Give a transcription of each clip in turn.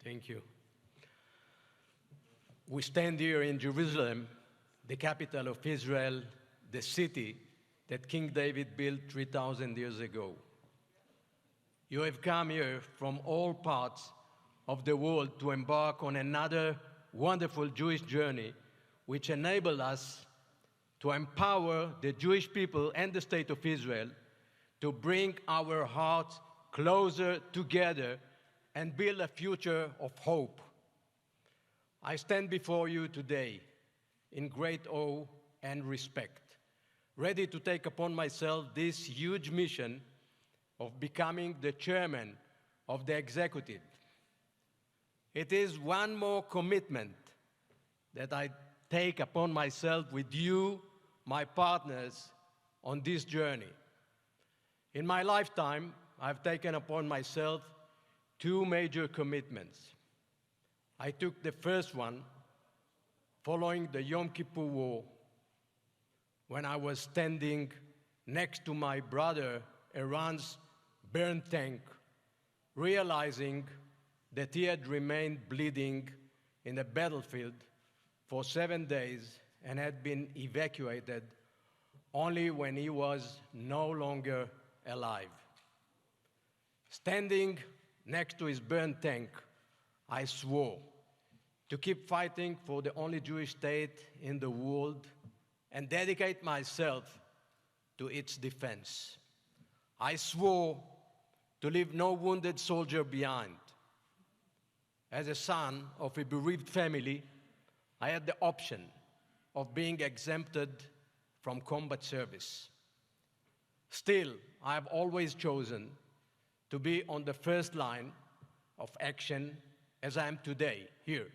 Thank you. We stand here in Jerusalem, the capital of Israel, the city that King David built 3,000 years ago. You have come here from all parts of the world to embark on another wonderful Jewish journey, which enables us to empower the Jewish people and the state of Israel to bring our hearts closer together and build a future of hope. I stand before you today in great awe and respect, ready to take upon myself this huge mission of becoming the chairman of the executive. It is one more commitment that I take upon myself with you, my partners, on this journey. In my lifetime, I've taken upon myself two major commitments. I took the first one following the Yom Kippur War, when I was standing next to my brother Iran's burned tank, realizing that he had remained bleeding in the battlefield for 7 days and had been evacuated only when he was no longer alive. Standing next to his burned tank, I swore to keep fighting for the only Jewish state in the world and dedicate myself to its defense. I swore to leave no wounded soldier behind. As a son of a bereaved family, I had the option of being exempted from combat service. Still, I have always chosen to be on the first line of action as I am today, here,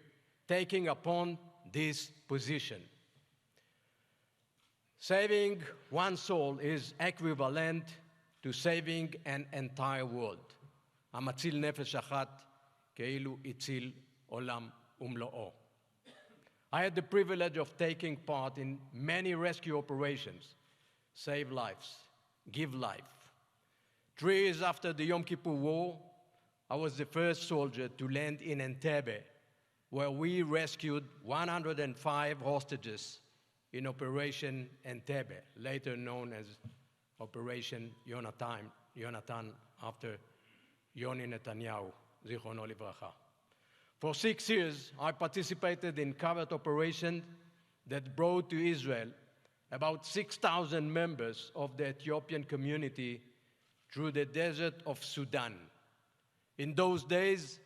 taking upon this position. Saving one soul is equivalent to saving an entire world. המציל נפש אחת כאילו הציל עולם ומלואו. I had the privilege of taking part in many rescue operations, save lives, give life. 3 years after the Yom Kippur War, I was the first soldier to land in Entebbe, where we rescued 105 hostages in Operation Entebbe, later known as Operation Yonatan, after Yoni Netanyahu, Zichrono Livracha. For 6 years, I participated in covert operations that brought to Israel about 6,000 members of the Ethiopian community through the desert of Sudan. In those days,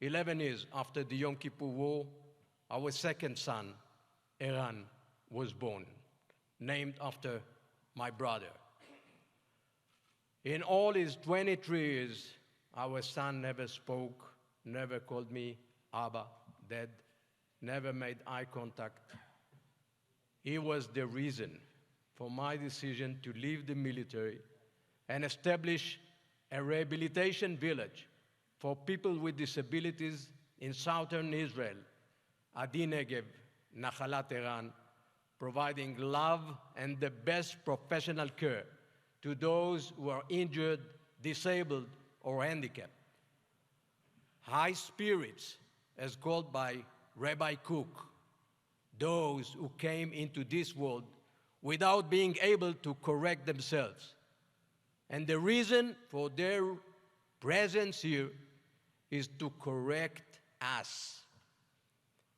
11 years after the Yom Kippur War, our second son, Eran, was born, named after my brother. In all his 23 years, our son never spoke, never called me Abba, Dad, never made eye contact. He was the reason for my decision to leave the military and establish a rehabilitation village for people with disabilities in southern Israel, Adi Negev, Nachalat Eran, providing love and the best professional care to those who are injured, disabled, or handicapped. High spirits, as called by Rabbi Cook, those who came into this world without being able to correct themselves. And the reason for their presence here is to correct us,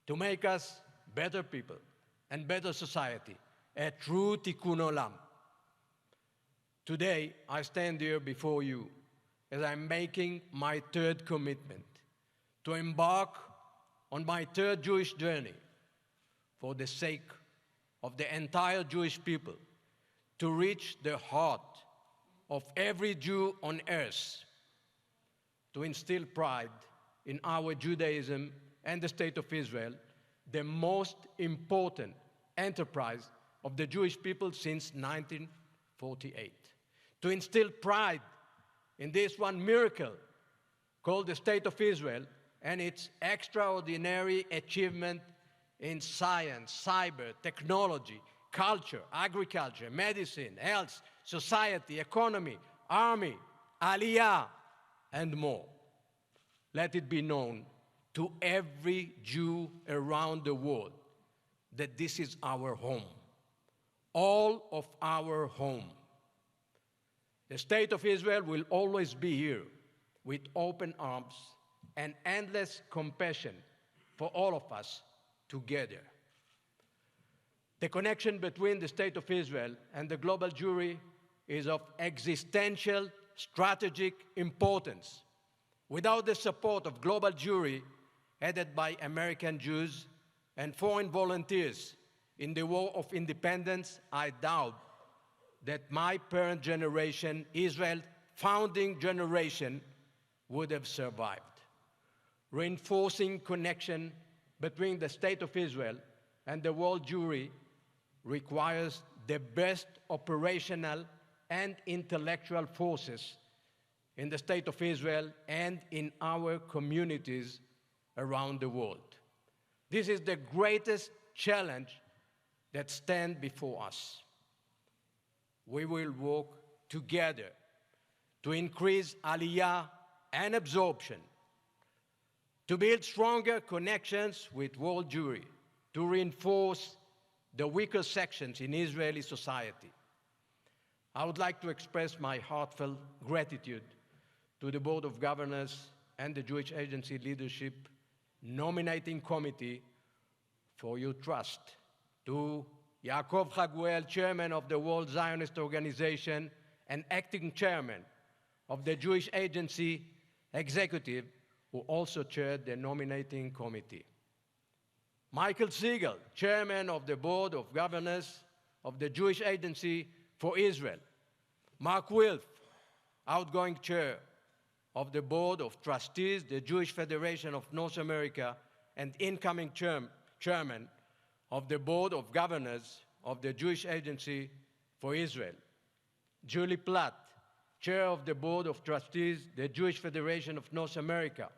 to make us better people and better society, a true tikkun olam. Today, I stand here before you as I'm making my third commitment to embark on my third Jewish journey for the sake of the entire Jewish people, to reach the heart of every Jew on earth, to instill pride in our Judaism and the state of Israel, the most important enterprise of the Jewish people since 1948. To instill pride in this one miracle called the State of Israel and its extraordinary achievement in science, cyber, technology, culture, agriculture, medicine, health, society, economy, army, aliyah, and more. Let it be known to every Jew around the world that this is our home, all of our home. The State of Israel will always be here with open arms and endless compassion for all of us together. The connection between the State of Israel and the global Jewry is of existential, strategic importance. Without the support of global Jewry, headed by American Jews and foreign volunteers in the War of Independence, I doubt that my parent generation, Israel's founding generation, would have survived. Reinforcing connection between the State of Israel and the world Jewry requires the best operational and intellectual forces in the State of Israel and in our communities around the world. This is the greatest challenge that stands before us. We will work together to increase aliyah and absorption, to build stronger connections with world Jewry, to reinforce the weaker sections in Israeli society. I would like to express my heartfelt gratitude to the Board of Governors and the Jewish Agency Leadership Nominating Committee for your trust, to Yaakov Chaguel, Chairman of the World Zionist Organization and Acting Chairman of the Jewish Agency Executive, who also chaired the Nominating Committee. Michael Siegel, Chairman of the Board of Governors of the Jewish Agency for Israel. Mark Wilf, outgoing Chair of the Board of Trustees, the Jewish Federation of North America, and incoming Chairman of the Board of Governors of the Jewish Agency for Israel. Julie Platt, Chair of the Board of Trustees, the Jewish Federation of North America.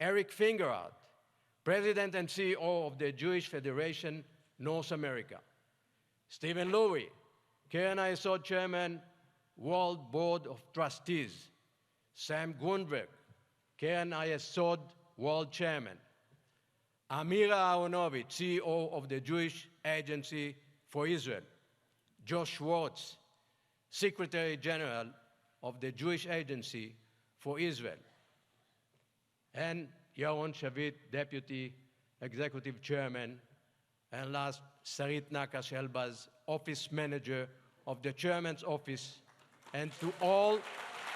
Eric Fingerhart, President and CEO of the Jewish Federation North America. Stephen Louie, Keren Hayesod Chairman, World Board of Trustees. Sam Grunberg, Keren Hayesod World Chairman. Amira Aharonovich, CEO of the Jewish Agency for Israel. Josh Schwartz, Secretary General of the Jewish Agency for Israel. And Yaron Shavit, Deputy Executive Chairman. And last, Sarit Nakash-Elbaz, Office Manager of the Chairman's Office. And to all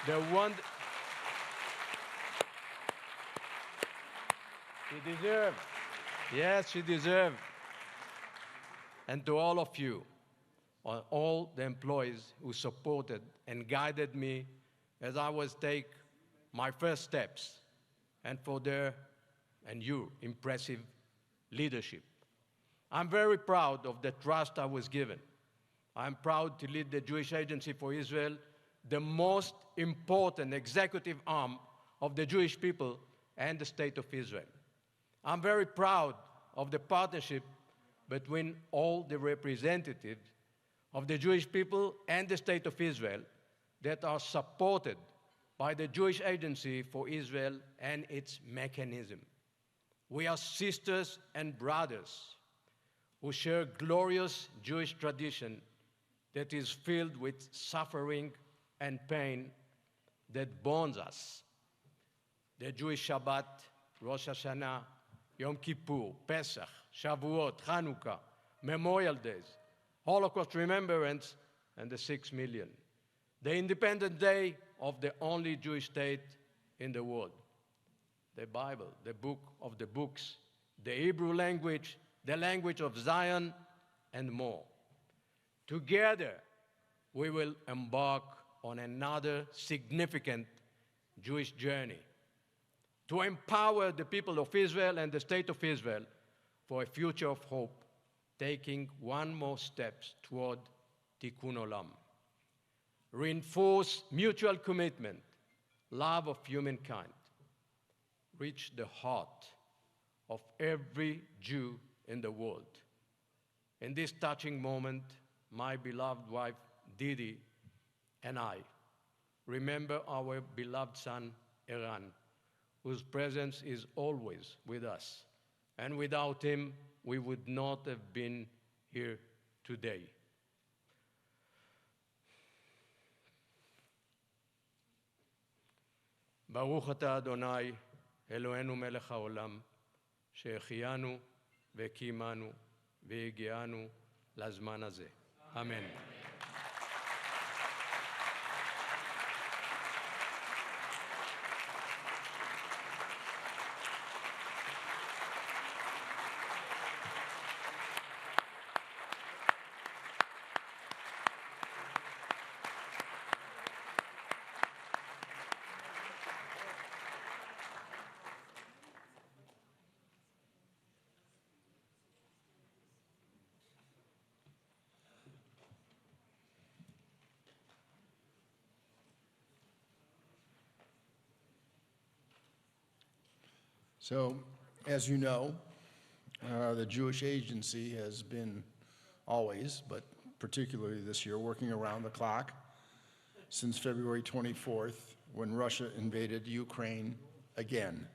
the She deserved. Yes, she deserved. And to all of you, all the employees who supported and guided me as I was take my first steps, and for their and your impressive leadership. I'm very proud of the trust I was given. I'm proud to lead the Jewish Agency for Israel, the most important executive arm of the Jewish people and the State of Israel. I'm very proud of the partnership between all the representatives of the Jewish people and the State of Israel that are supported by the Jewish Agency for Israel and its mechanism. We are sisters and brothers who share glorious Jewish tradition that is filled with suffering and pain that bonds us. The Jewish Shabbat, Rosh Hashanah, Yom Kippur, Pesach, Shavuot, Hanukkah, Memorial Days, Holocaust Remembrance, and the 6 million. The Independent Day of the only Jewish state in the world. The Bible, the book of the books, the Hebrew language, the language of Zion, and more. Together, we will embark on another significant Jewish journey to empower the people of Israel and the State of Israel for a future of hope, taking one more step toward Tikkun Olam. Reinforce mutual commitment, love of humankind, reach the heart of every Jew in the world. In this touching moment, my beloved wife, Didi, and I remember our beloved son, Eran, whose presence is always with us. And without him, we would not have been here today. ברוך אתה אדוני, אלוהינו מלך העולם, שהחיינו וקיימנו והגיענו לזמן הזה. אמן. So, as you know, the Jewish Agency has been always, but particularly this year, working around the clock since February 24th, when Russia invaded Ukraine again.